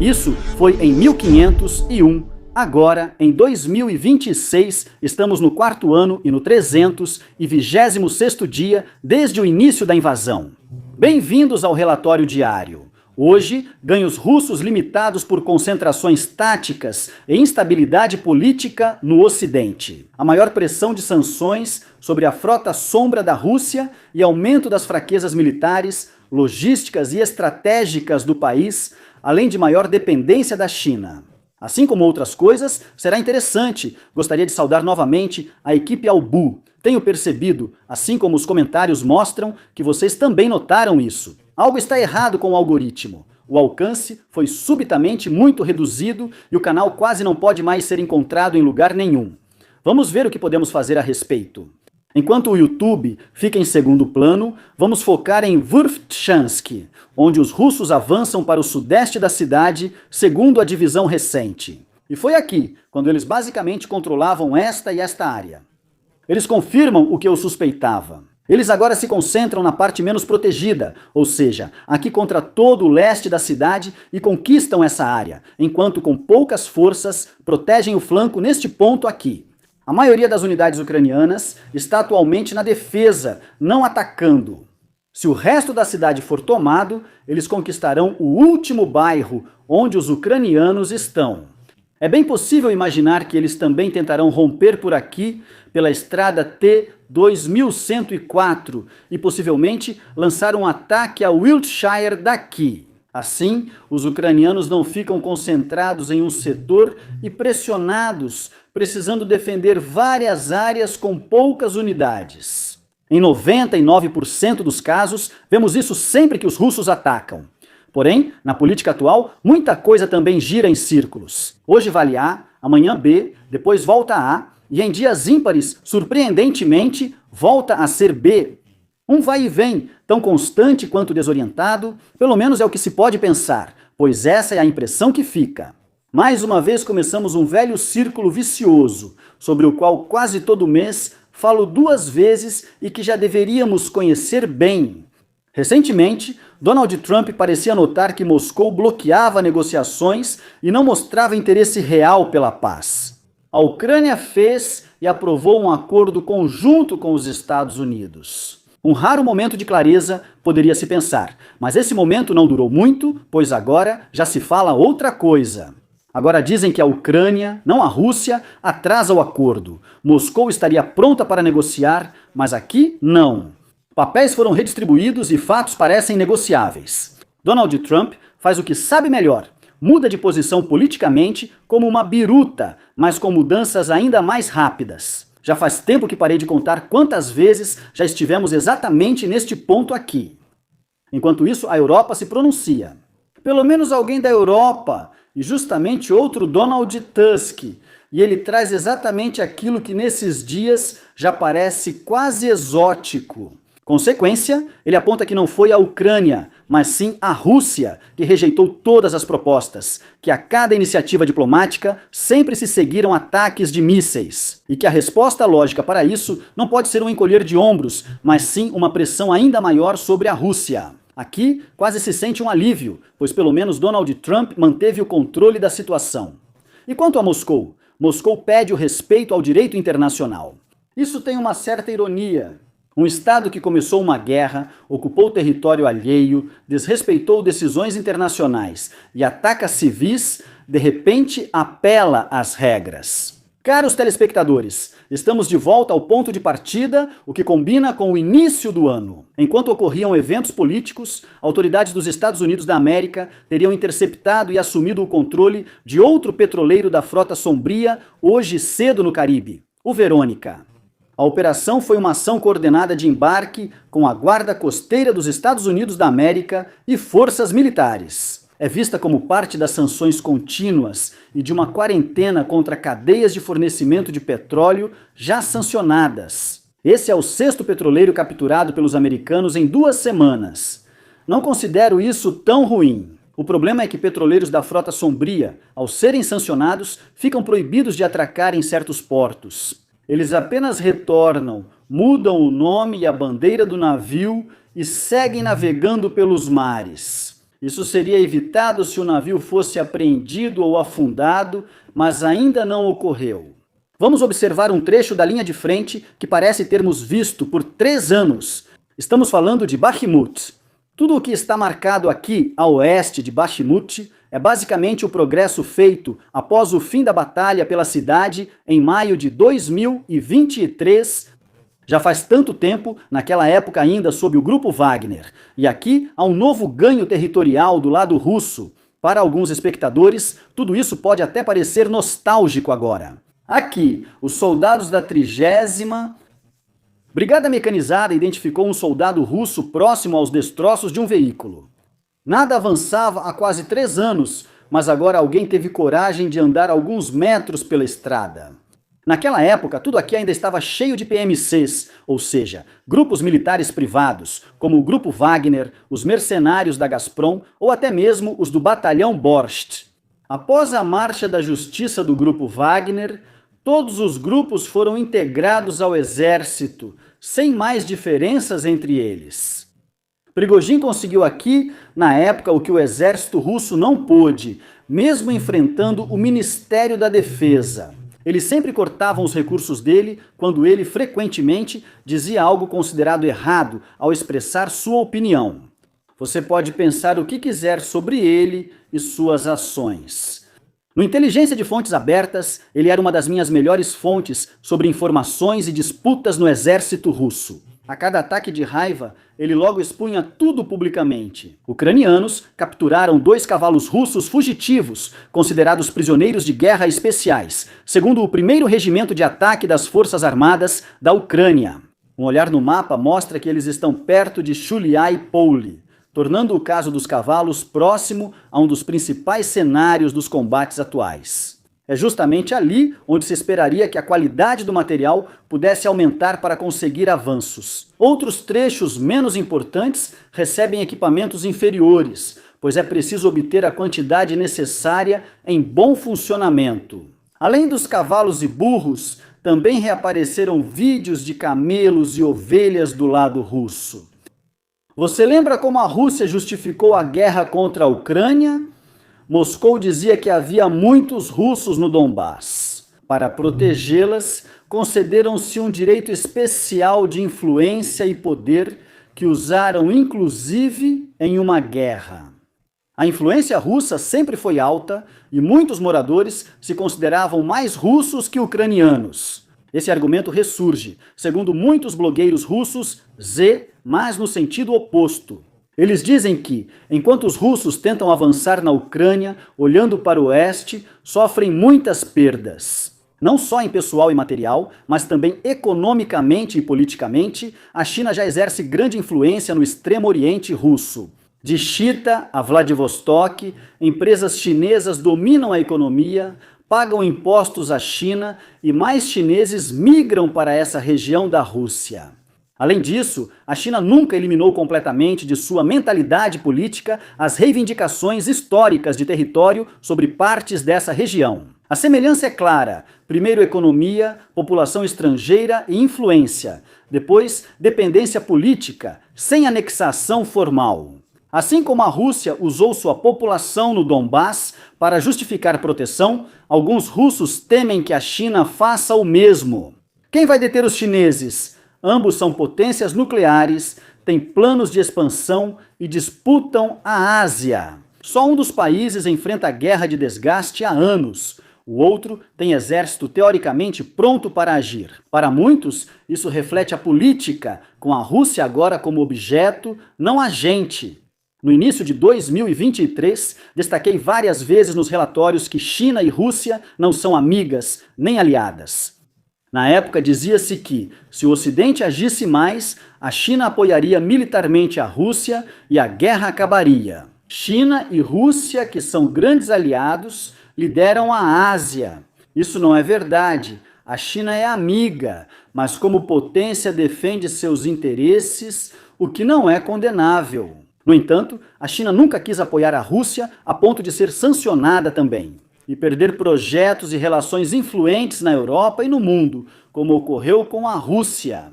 Isso foi em 1501. Agora, em 2026, estamos no 4º ano e no 326º dia desde o início da invasão. Bem-vindos ao relatório diário. Hoje, ganhos russos limitados por concentrações táticas e instabilidade política no Ocidente. A maior pressão de sanções sobre a frota sombra da Rússia e aumento das fraquezas militares, logísticas e estratégicas do país, além de maior dependência da China. Assim como outras coisas, será interessante. Gostaria de saudar novamente a equipe Albu. Tenho percebido, assim como os comentários mostram, que vocês também notaram isso. Algo está errado com o algoritmo. O alcance foi subitamente muito reduzido e o canal quase não pode mais ser encontrado em lugar nenhum. Vamos ver o que podemos fazer a respeito. Enquanto o YouTube fica em segundo plano, vamos focar em Vurtchansky, onde os russos avançam para o sudeste da cidade, segundo a divisão recente. E foi aqui, quando eles basicamente controlavam esta e esta área. Eles confirmam o que eu suspeitava. Eles agora se concentram na parte menos protegida, ou seja, aqui contra todo o leste da cidade e conquistam essa área, enquanto com poucas forças protegem o flanco neste ponto aqui. A maioria das unidades ucranianas está atualmente na defesa, não atacando. Se o resto da cidade for tomado, eles conquistarão o último bairro onde os ucranianos estão. É bem possível imaginar que eles também tentarão romper por aqui, pela estrada T-2104, e possivelmente lançar um ataque a Wiltshire daqui. Assim, os ucranianos não ficam concentrados em um setor e pressionados, precisando defender várias áreas com poucas unidades. Em 99% dos casos, vemos isso sempre que os russos atacam. Porém, na política atual, muita coisa também gira em círculos. Hoje vale A, amanhã B, depois volta A, e em dias ímpares, surpreendentemente, volta a ser B. Um vai e vem, tão constante quanto desorientado, pelo menos é o que se pode pensar, pois essa é a impressão que fica. Mais uma vez começamos um velho círculo vicioso, sobre o qual quase todo mês falo 2 vezes e que já deveríamos conhecer bem. Recentemente, Donald Trump parecia notar que Moscou bloqueava negociações e não mostrava interesse real pela paz. A Ucrânia fez e aprovou um acordo conjunto com os Estados Unidos. Um raro momento de clareza, poderia se pensar, mas esse momento não durou muito, pois agora já se fala outra coisa. Agora dizem que a Ucrânia, não a Rússia, atrasa o acordo. Moscou estaria pronta para negociar, mas aqui não. Papéis foram redistribuídos e fatos parecem negociáveis. Donald Trump faz o que sabe melhor. Muda de posição politicamente como uma biruta, mas com mudanças ainda mais rápidas. Já faz tempo que parei de contar quantas vezes já estivemos exatamente neste ponto aqui. Enquanto isso, a Europa se pronuncia. Pelo menos alguém da Europa, e justamente outro Donald Tusk. E ele traz exatamente aquilo que nesses dias já parece quase exótico. Consequência, ele aponta que não foi a Ucrânia, mas sim a Rússia, que rejeitou todas as propostas, que a cada iniciativa diplomática sempre se seguiram ataques de mísseis, e que a resposta lógica para isso não pode ser um encolher de ombros, mas sim uma pressão ainda maior sobre a Rússia. Aqui, quase se sente um alívio, pois pelo menos Donald Trump manteve o controle da situação. E quanto a Moscou? Moscou pede o respeito ao direito internacional. Isso tem uma certa ironia. Um Estado que começou uma guerra, ocupou território alheio, desrespeitou decisões internacionais e ataca civis, de repente apela às regras. Caros telespectadores, estamos de volta ao ponto de partida, o que combina com o início do ano. Enquanto ocorriam eventos políticos, autoridades dos Estados Unidos da América teriam interceptado e assumido o controle de outro petroleiro da Frota Sombria hoje cedo no Caribe, o Verônica. A operação foi uma ação coordenada de embarque com a Guarda Costeira dos Estados Unidos da América e forças militares. É vista como parte das sanções contínuas e de uma quarentena contra cadeias de fornecimento de petróleo já sancionadas. Esse é o 6º petroleiro capturado pelos americanos em 2 semanas. Não considero isso tão ruim. O problema é que petroleiros da Frota Sombria, ao serem sancionados, ficam proibidos de atracar em certos portos. Eles apenas retornam, mudam o nome e a bandeira do navio e seguem navegando pelos mares. Isso seria evitado se o navio fosse apreendido ou afundado, mas ainda não ocorreu. Vamos observar um trecho da linha de frente que parece termos visto por 3 anos. Estamos falando de Bakhmut. Tudo o que está marcado aqui a oeste de Bakhmut é basicamente o progresso feito após o fim da batalha pela cidade em maio de 2023. Já faz tanto tempo, naquela época ainda sob o Grupo Wagner. E aqui há um novo ganho territorial do lado russo. Para alguns espectadores, tudo isso pode até parecer nostálgico agora. Aqui, os soldados da 30ª Brigada Mecanizada identificou um soldado russo próximo aos destroços de um veículo. Nada avançava há quase 3 anos, mas agora alguém teve coragem de andar alguns metros pela estrada. Naquela época, tudo aqui ainda estava cheio de PMCs, ou seja, grupos militares privados, como o Grupo Wagner, os mercenários da Gazprom ou até mesmo os do Batalhão Borscht. Após a marcha da justiça do Grupo Wagner, todos os grupos foram integrados ao exército, sem mais diferenças entre eles. Prigozhin conseguiu aqui, na época, o que o exército russo não pôde, mesmo enfrentando o Ministério da Defesa. Eles sempre cortavam os recursos dele quando ele, frequentemente, dizia algo considerado errado ao expressar sua opinião. Você pode pensar o que quiser sobre ele e suas ações. No Inteligência de Fontes Abertas, ele era uma das minhas melhores fontes sobre informações e disputas no exército russo. A cada ataque de raiva, ele logo expunha tudo publicamente. Ucranianos capturaram 2 cavalos russos fugitivos, considerados prisioneiros de guerra especiais, segundo o 1º Regimento de Ataque das Forças Armadas da Ucrânia. Um olhar no mapa mostra que eles estão perto de Chuliai-Pole, tornando o caso dos cavalos próximo a um dos principais cenários dos combates atuais. É justamente ali onde se esperaria que a qualidade do material pudesse aumentar para conseguir avanços. Outros trechos menos importantes recebem equipamentos inferiores, pois é preciso obter a quantidade necessária em bom funcionamento. Além dos cavalos e burros, também reapareceram vídeos de camelos e ovelhas do lado russo. Você lembra como a Rússia justificou a guerra contra a Ucrânia? Moscou dizia que havia muitos russos no Donbass. Para protegê-las, concederam-se um direito especial de influência e poder que usaram inclusive em uma guerra. A influência russa sempre foi alta e muitos moradores se consideravam mais russos que ucranianos. Esse argumento ressurge, segundo muitos blogueiros russos, mas no sentido oposto. Eles dizem que, enquanto os russos tentam avançar na Ucrânia, olhando para o oeste, sofrem muitas perdas. Não só em pessoal e material, mas também economicamente e politicamente, a China já exerce grande influência no extremo oriente russo. De Chita a Vladivostok, empresas chinesas dominam a economia, pagam impostos à China e mais chineses migram para essa região da Rússia. Além disso, a China nunca eliminou completamente de sua mentalidade política as reivindicações históricas de território sobre partes dessa região. A semelhança é clara: primeiro economia, população estrangeira e influência, depois dependência política, sem anexação formal. Assim como a Rússia usou sua população no Donbass para justificar proteção, alguns russos temem que a China faça o mesmo. Quem vai deter os chineses? Ambos são potências nucleares, têm planos de expansão e disputam a Ásia. Só um dos países enfrenta a guerra de desgaste há anos. O outro tem exército teoricamente pronto para agir. Para muitos, isso reflete a política, com a Rússia agora como objeto, não agente. No início de 2023, destaquei várias vezes nos relatórios que China e Rússia não são amigas nem aliadas. Na época dizia-se que, se o Ocidente agisse mais, a China apoiaria militarmente a Rússia e a guerra acabaria. China e Rússia, que são grandes aliados, lideram a Ásia. Isso não é verdade. A China é amiga, mas como potência defende seus interesses, o que não é condenável. No entanto, a China nunca quis apoiar a Rússia a ponto de ser sancionada também e perder projetos e relações influentes na Europa e no mundo, como ocorreu com a Rússia.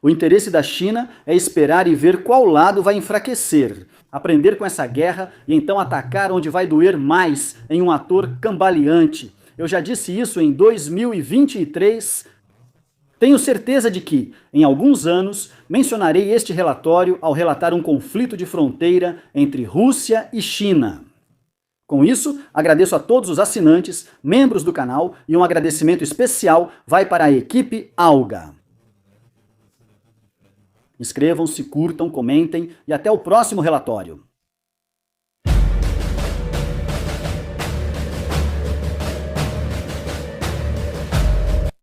O O interesse da China é esperar e ver qual lado vai enfraquecer, aprender com essa guerra e então atacar onde vai doer mais em um ator cambaleante. Eu já disse isso em 2023. Tenho certeza de que, em alguns anos, mencionarei este relatório ao relatar um conflito de fronteira entre Rússia e China. Com isso, agradeço a todos os assinantes, membros do canal, e um agradecimento especial vai para a equipe Alga. Inscrevam-se, curtam, comentem e até o próximo relatório.